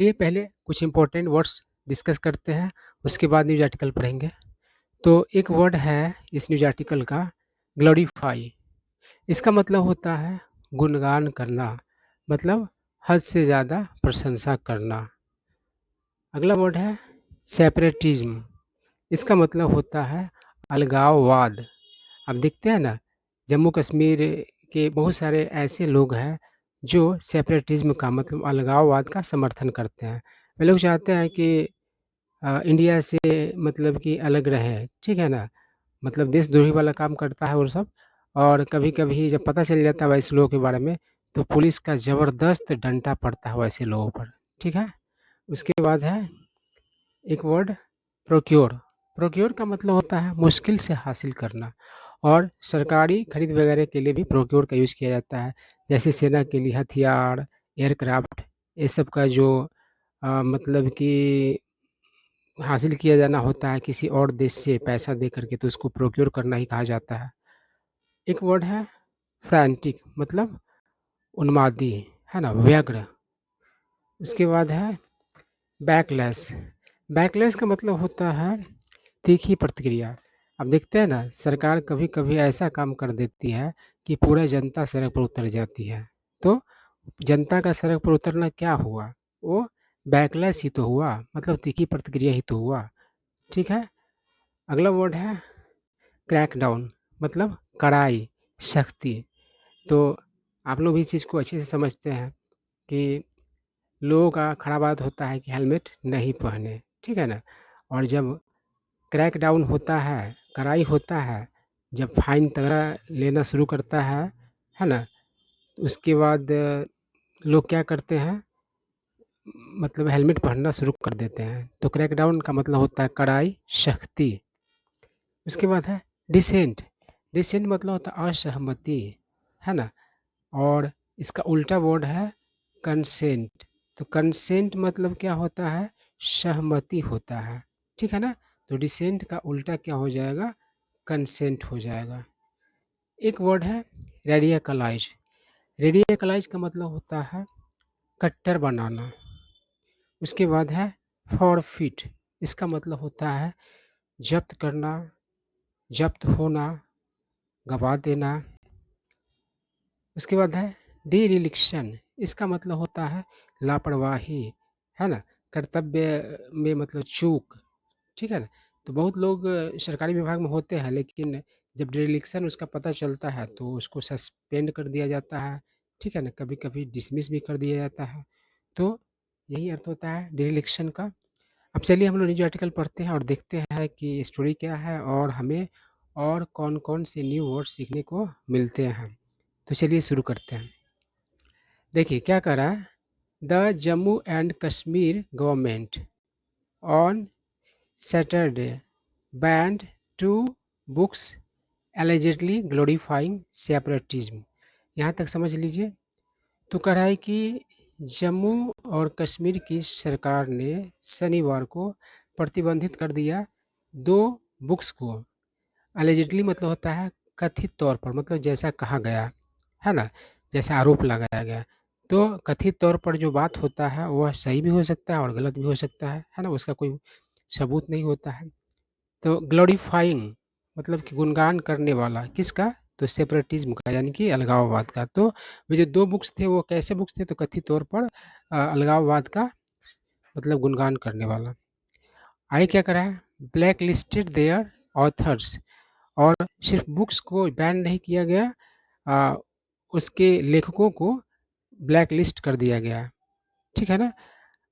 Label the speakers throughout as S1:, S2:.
S1: ये पहले कुछ इम्पोर्टेंट वर्ड्स डिस्कस करते हैं, उसके बाद न्यूज़ आर्टिकल पढ़ेंगे। तो एक वर्ड है इस न्यूज़ आर्टिकल का, ग्लोरीफाई। इसका मतलब होता है गुणगान करना, मतलब हद से ज़्यादा प्रशंसा करना। अगला वर्ड है सेपरेटिज्म। इसका मतलब होता है अलगाववाद। अब देखते हैं ना, जम्मू कश्मीर के बहुत सारे ऐसे लोग हैं जो सेपरेटिज्म का मतलब अलगाववाद का समर्थन करते हैं। वे लोग चाहते हैं कि इंडिया से मतलब कि अलग रहे, ठीक है ना? मतलब देशद्रोही वाला काम करता है वो सब। और कभी-कभी जब पता चल जाता है वैसे लोगों के बारे में, तो पुलिस का ज़बरदस्त डंडा पड़ता है वैसे लोगों पर, ठीक है? उसके बाद है एक वर्ड प्रोक्योर। प्रोक्योर का मतलब होता है मुश्किल से हासिल करना, और सरकारी खरीद वगैरह के लिए भी प्रोक्योर का यूज़ किया जाता है। जैसे सेना के लिए हथियार, एयरक्राफ्ट, ये सब का जो मतलब कि हासिल किया जाना होता है किसी और देश से पैसा दे करके, तो उसको प्रोक्योर करना ही कहा जाता है। एक वर्ड है फ्रैंटिक, मतलब उन्मादी, है ना, व्यग्र। उसके बाद है बैकलैश। बैकलैश का मतलब होता है तीखी प्रतिक्रिया। अब देखते हैं ना, सरकार कभी-कभी ऐसा काम कर देती है कि पूरा जनता सड़क पर उतर जाती है। तो जनता का सड़क पर उतरना क्या हुआ? वो बैकलैश ही तो हुआ, मतलब तीखी प्रतिक्रिया ही तो हुआ, ठीक है? अगला वर्ड है क्रैकडाउन, मतलब कड़ाई, सख्ती। तो आप लोग भी इस चीज़ को अच्छे से समझते हैं कि लोगों का खड़ा बात होता है कि हेलमेट नहीं पहने, ठीक है ना? और जब क्रैकडाउन होता है, कड़ाई होता है, जब फाइन तगड़ा लेना शुरू करता है ना? उसके बाद लोग क्या करते हैं, मतलब हेलमेट पहनना शुरू कर देते हैं। तो क्रैकडाउन का मतलब होता है कड़ाई, सख्ती। उसके बाद है डिसेंट। डिसेंट मतलब होता है असहमति, है ना? और इसका उल्टा वर्ड है कंसेंट। तो कंसेंट मतलब क्या होता है, सहमति होता है, ठीक है ना? तो डिसेंट का उल्टा क्या हो जाएगा, कंसेंट हो जाएगा। एक वर्ड है रेडिकलाइज। रेडिकलाइज का मतलब होता है कट्टर बनाना। उसके बाद है फॉरफिट। इसका मतलब होता है जब्त करना, जब्त होना, गवा देना। उसके बाद है डिरिलिक्शन। इसका मतलब होता है लापरवाही, है ना? कर्तव्य में मतलब चूक, ठीक है ना? तो बहुत लोग सरकारी विभाग में होते हैं, लेकिन जब डिरिलिक्शन उसका पता चलता है तो उसको सस्पेंड कर दिया जाता है, ठीक है ना? कभी-कभी डिसमिस भी कर दिया जाता है। तो यही अर्थ होता है डिरिलिक्शन का। अब चलिए हम लोग न्यूज़ आर्टिकल पढ़ते हैं और देखते हैं कि स्टोरी क्या है और हमें और कौन-कौन से न्यू वर्ड सीखने को मिलते हैं। तो चलिए शुरू करते हैं। देखिए क्या कह रहा है, the Jammu and Kashmir government on Saturday banned two books allegedly glorifying separatism. यहाँ तक समझ लीजिए। तो कह रहा है कि जम्मू और कश्मीर की सरकार ने शनिवार को प्रतिबंधित कर दिया दो बुक्स को। एलिजिडली मतलब होता है कथित तौर पर, मतलब जैसा कहा गया है ना, जैसा आरोप लगाया गया। तो कथित तौर पर जो बात होता है वह सही भी हो सकता है और गलत भी हो सकता है ना, उसका कोई सबूत नहीं होता है। तो ग्लोरीफाइंग मतलब कि गुणगान करने वाला किसका, तो सेपरेटिज्म का, यानी कि अलगाववाद का। तो वे जो दो बुक्स थे वो कैसे बुक्स थे, तो कथित तौर पर अलगाववाद का मतलब गुणगान करने वाला। आगे क्या करा है, ब्लैक लिस्टेड देयर ऑथर्स। और सिर्फ बुक्स को बैन नहीं किया गया, अ, उसके लेखकों को ब्लैक लिस्ट कर दिया गया, ठीक है ना?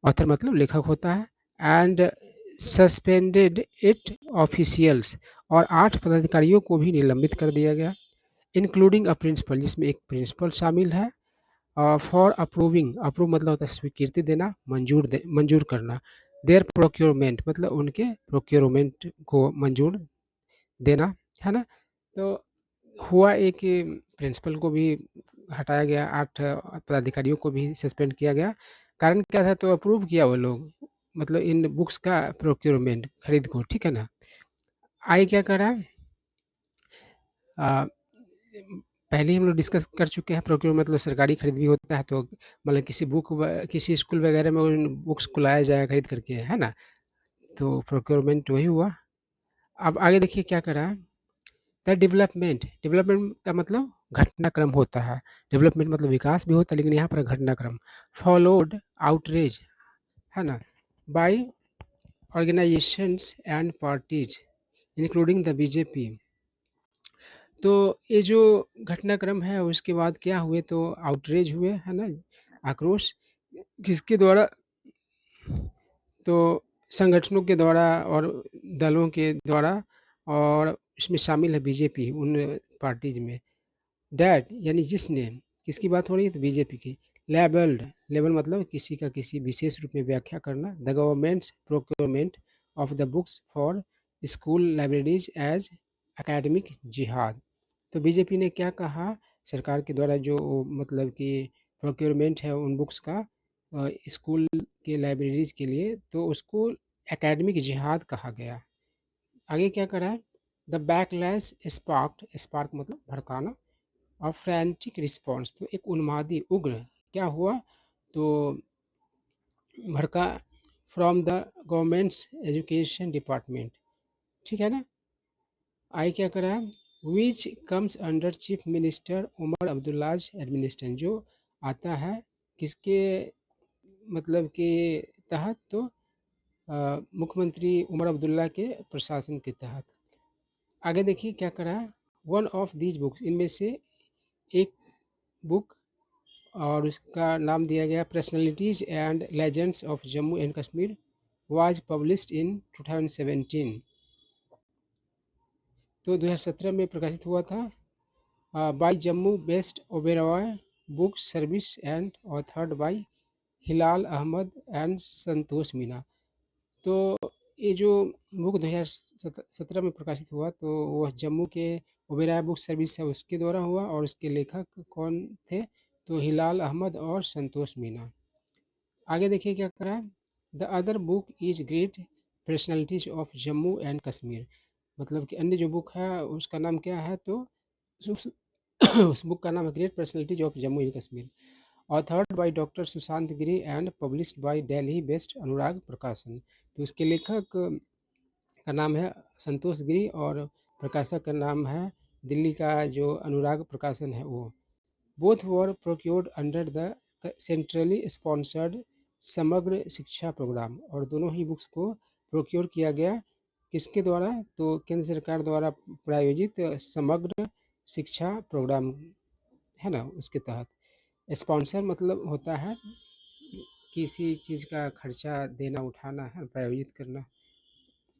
S1: ऑथर मतलब लेखक होता है। And suspended it officials. और 8 पदाधिकारियों को भी निलंबित कर दिया गया, इंक्लूडिंग अ प्रिंसिपल, जिसमें एक प्रिंसिपल शामिल है। फॉर अप्रूविंग, अप्रूव मतलब होता है स्वीकृति देना, मंजूर करना। देयर प्रोक्योरमेंट मतलब उनके प्रोक्योरमेंट को मंजूर देना, है ना? तो हुआ एक प्रिंसिपल को भी हटाया गया, 8 पदाधिकारियों को भी सस्पेंड किया गया। कारण क्या था, तो अप्रूव किया वो लोग, मतलब इन बुक्स का प्रोक्योरमेंट, खरीद को, ठीक है ना? आगे क्या करा, पहले ही हम लोग डिस्कस कर चुके हैं, प्रोक्योर मतलब सरकारी खरीद भी होता है, तो मतलब किसी स्कूल वगैरह में उन बुक्स को लाया जाए खरीद करके, है ना? तो प्रोक्योरमेंट वही हुआ। अब आगे देखिए क्या करा है, द डेवलपमेंट, डेवलपमेंट का मतलब घटनाक्रम होता है। डेवलपमेंट मतलब विकास भी होता है, लेकिन यहाँ पर घटनाक्रम। फॉलोड आउटरीच, है ना, by organisations and parties including the BJP. तो ये जो घटनाक्रम है उसके बाद क्या हुए, तो आउटरेज हुए, है ना, आक्रोश, किसके द्वारा, तो संगठनों के द्वारा और दलों के द्वारा, और इसमें शामिल है बीजेपी उन पार्टीज में। डैट यानी जिसने, किसकी बात हो रही है, तो बीजेपी की। लेबल्ड, लेबल मतलब किसी का किसी विशेष रूप में व्याख्या करना। The government's procurement of the books for school libraries as academic jihad. तो बीजेपी ने क्या कहा, सरकार के द्वारा जो मतलब कि प्रोक्योरमेंट है उन बुक्स का स्कूल के लाइब्रेरीज के लिए, तो उसको एकेडमिक जिहाद कहा गया। आगे क्या करा है, द बैकलैश स्पार्क्ड, स्पार्क मतलब भड़काना, और फ्रैंटिक रिस्पॉन्स, तो एक उन्मादी उग्र क्या हुआ, तो भड़का, from the government's education department, ठीक है ना। आई क्या करा, which comes under chief minister Omar Abdullah's administration, जो आता है किसके मतलब के तहत, तो मुख्यमंत्री उमर अब्दुल्ला के प्रशासन के तहत। आगे देखिए क्या करा, वन ऑफ दीज बुक्स, इनमें से एक बुक, और उसका नाम दिया गया personalities and legends of Jammu and Kashmir, was published in 2017। तो 2017 में प्रकाशित हुआ था by Jammu based Oberoi book service and authored by Hilal Ahmad and Santosh Meena. तो ये जो बुक 2017 में प्रकाशित हुआ, तो वह जम्मू के ओबेरॉय बुक सर्विस है उसके द्वारा हुआ, और उसके लेखक कौन थे, तो हिलाल अहमद और संतोष मीना। आगे देखिए क्या करा है, the other book is great personalities of Jammu and Kashmir, मतलब कि अन्य जो बुक है उसका नाम क्या है, तो उस, उस बुक का नाम है great personalities of Jammu and Kashmir, authored by doctor Sushant Giri and published by Delhi based Anurag Prakashan. तो उसके लेखक का नाम है संतोष गिरी, और प्रकाशक का नाम है दिल्ली का जो अनुराग प्रकाशन है वो। Both were procured under the centrally sponsored समग्र शिक्षा प्रोग्राम, और दोनों ही बुक्स को प्रोक्योर किया गया किसके द्वारा, तो केंद्र सरकार द्वारा प्रायोजित समग्र शिक्षा प्रोग्राम, है ना, उसके तहत। स्पॉन्सर मतलब होता है किसी चीज़ का खर्चा देना, उठाना है, प्रायोजित करना।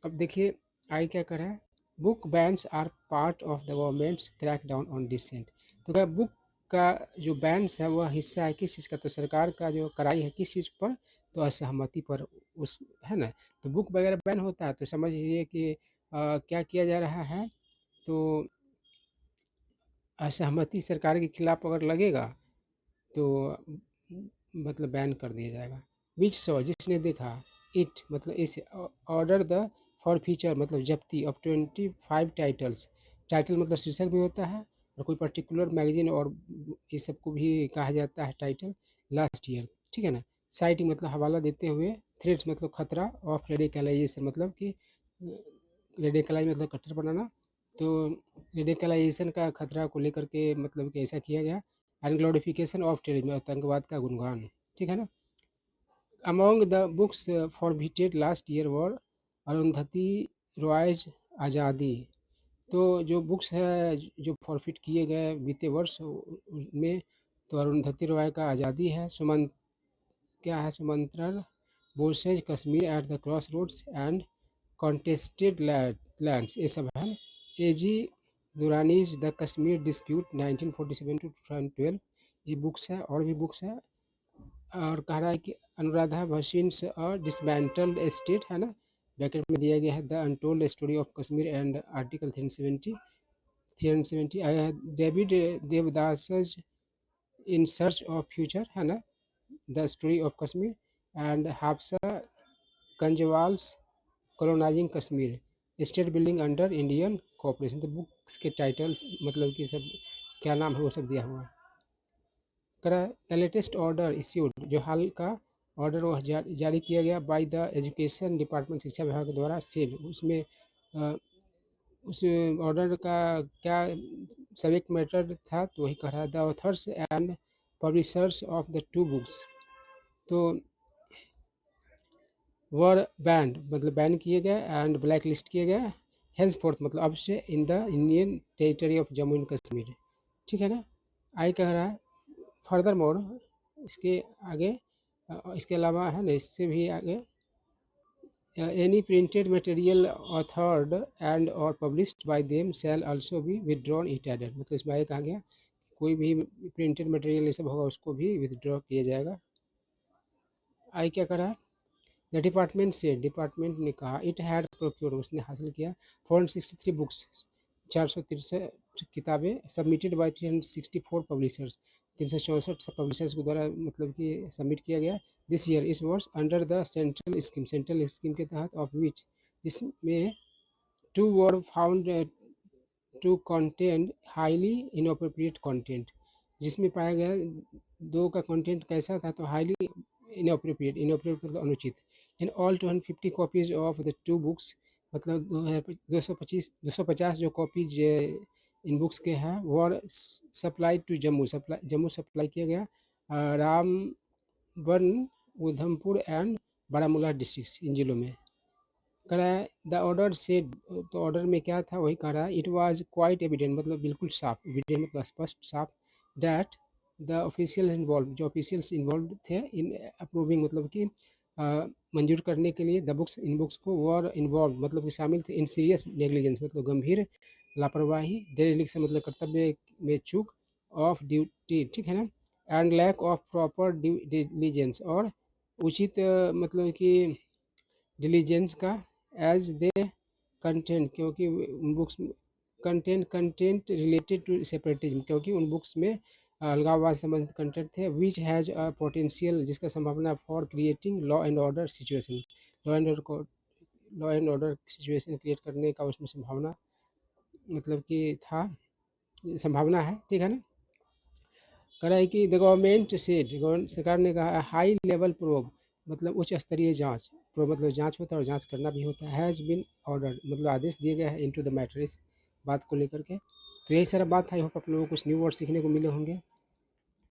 S1: अब देखिए आगे क्या करा है, book bans are part of the government's crackdown on dissent. तो क्या बुक का जो बैंड्स है वह हिस्सा है किस चीज़ का, तो सरकार का जो कड़ाई है किस चीज़ पर, तो असहमति पर, उस, है ना। तो बुक वगैरह बैन होता है तो समझ लीजिए कि क्या किया जा रहा है, तो असहमति सरकार के खिलाफ अगर लगेगा तो मतलब बैन कर दिया जाएगा। विच सॉ जिसने देखा, इट मतलब इस, ऑर्डर द फॉर फीचर मतलब जब्ती ऑफ 25 टाइटल्स, टाइटल मतलब शीर्षक भी होता है, और कोई पर्टिकुलर मैगजीन और ये सबको भी कहा जाता है टाइटल, लास्ट ईयर, ठीक है ना। साइटिंग मतलब हवाला देते हुए, थ्रेट्स मतलब खतरा, ऑफ रेडिकलाइजेशन मतलब कि रेडिकलाइज मतलब कट्टर बनाना, तो रेडिकलाइजेशन का खतरा को लेकर के मतलब कि ऐसा किया गया। एंड ग्लोरिफिकेशन ऑफ टेररिज्म आतंकवाद का गुणगान, ठीक है ना। Among the books forfeited last year were Arundhati Roy's Azadi. तो जो बुक्स है जो फॉरफिट किए गए बीते वर्ष में, तो अरुंधति रॉय का आज़ादी है, सुमन क्या है, Sumantra Bose's Kashmir at the crossroads and contested lands, ये सब है। A G Durani's the Kashmir dispute 1947 to 2012, ये बुक्स है, और भी बुक्स है। और कह रहा है कि अनुराधा भसीन्स और डिसमेंटल्ड स्टेट, है ना, ब्रैकेट में दिया गया है the untold story of Kashmir and article 370 आया है। David Devdas in search of future, है ना, the story of Kashmir, and Hafsa Kanjwal's colonising Kashmir, state building under Indian cooperation. तो बुक्स के टाइटल्स मतलब कि सब क्या नाम है वो सब दिया हुआ है। करा द लेटेस्ट ऑर्डर इश्यूड, जो हाल का ऑर्डर वो जारी किया गया बाय द एजुकेशन डिपार्टमेंट, शिक्षा विभाग द्वारा सेड, उसमें उस ऑर्डर का क्या सब्जेक्ट मैटर था, तो वही कह रहा है the author's and publishers of the two books तो वर बैंड मतलब बैन किए गए एंड ब्लैक लिस्ट किए गए हेंस फोर्थ मतलब अब से in the Indian territory of Jammu and Kashmir. ठीक है ना। आई कह रहा है फर्दर मोर, इसके आगे इसके अलावा है ना, इससे भी आगे any printed material authored and और published by them shall also be withdrawn it added, मतलब इसमें आगे कहा गया कोई भी प्रिंटेड मटेरियल ये सब होगा उसको भी विदड्रॉ किया जाएगा। आई क्या करा, द डिपार्टमेंट से, डिपार्टमेंट ने कहा इट हैड प्रोक्योर, उसने हासिल किया 463 बुक्स, 463 किताबें सबमिटेड बाय 364 पब्लिशर्स, 364 पब्लिशर्स के द्वारा मतलब कि सबमिट किया गया दिस ईयर इस वर्ष अंडर द सेंट्रल स्कीम के तहत ऑफ विच, जिसमें two were found to content highly inappropriate content, जिसमें पाया गया दो का कंटेंट कैसा था, तो हाईली इनअप्रोप्रिएट, इनअप्रोप्रिएट मतलब अनुचित। In all 250 copies of the two books, मतलब 250 जो कॉपीज इन बुक्स के हैं वर सप्लाई टू जम्मू सप्लाई किया गया रामबन, उधमपुर एंड बारामूला डिस्ट्रिक्ट, इन जिलों में। कह रहा है द ऑर्डर से, तो ऑर्डर में क्या था वही कह रहा है इट वाज क्वाइट एविडेंट मतलब बिल्कुल साफ, एविडेंट मतलब स्पष्ट साफ, डैट द ऑफिशियल इन्वॉल्व, जो ऑफिशियल्स इन्वॉल्व थे इन अप्रूविंग मतलब कि मंजूर करने के लिए द बुक्स, इन बुक्स को वर इन्वॉल्व मतलब कि शामिल थे इन सीरियस नेग्लिजेंस मतलब गंभीर लापरवाही, डेरेलिक्शन मतलब कर्तव्य में चूक, ऑफ ड्यूटी, ठीक है ना, and lack of proper diligence, और उचित मतलब कि डिलीजेंस का, एज दे कंटेंट, क्योंकि उन books content related to separatism, क्योंकि उन बुक्स में अलगाववाद से संबंधित कंटेंट थे, विच हैज़ अ पोटेंशियल, जिसका संभावना for creating law and order situation, law and order को, law and order situation create करने का उसमें संभावना मतलब कि था, संभावना है, ठीक है ना। कह रहा है कि द गवर्नमेंट से, सरकार ने कहा हाई लेवल प्रोब मतलब उच्च स्तरीय जांच, प्रोब मतलब जांच होता है और जांच करना भी होता है, हैज़ बिन ऑर्डर मतलब आदेश दिए गए हैं इनटू द मैटर, इस बात को लेकर के। तो यही सारा बात था, आई होप आप लोगों को कुछ न्यू वर्ड सीखने को मिले होंगे।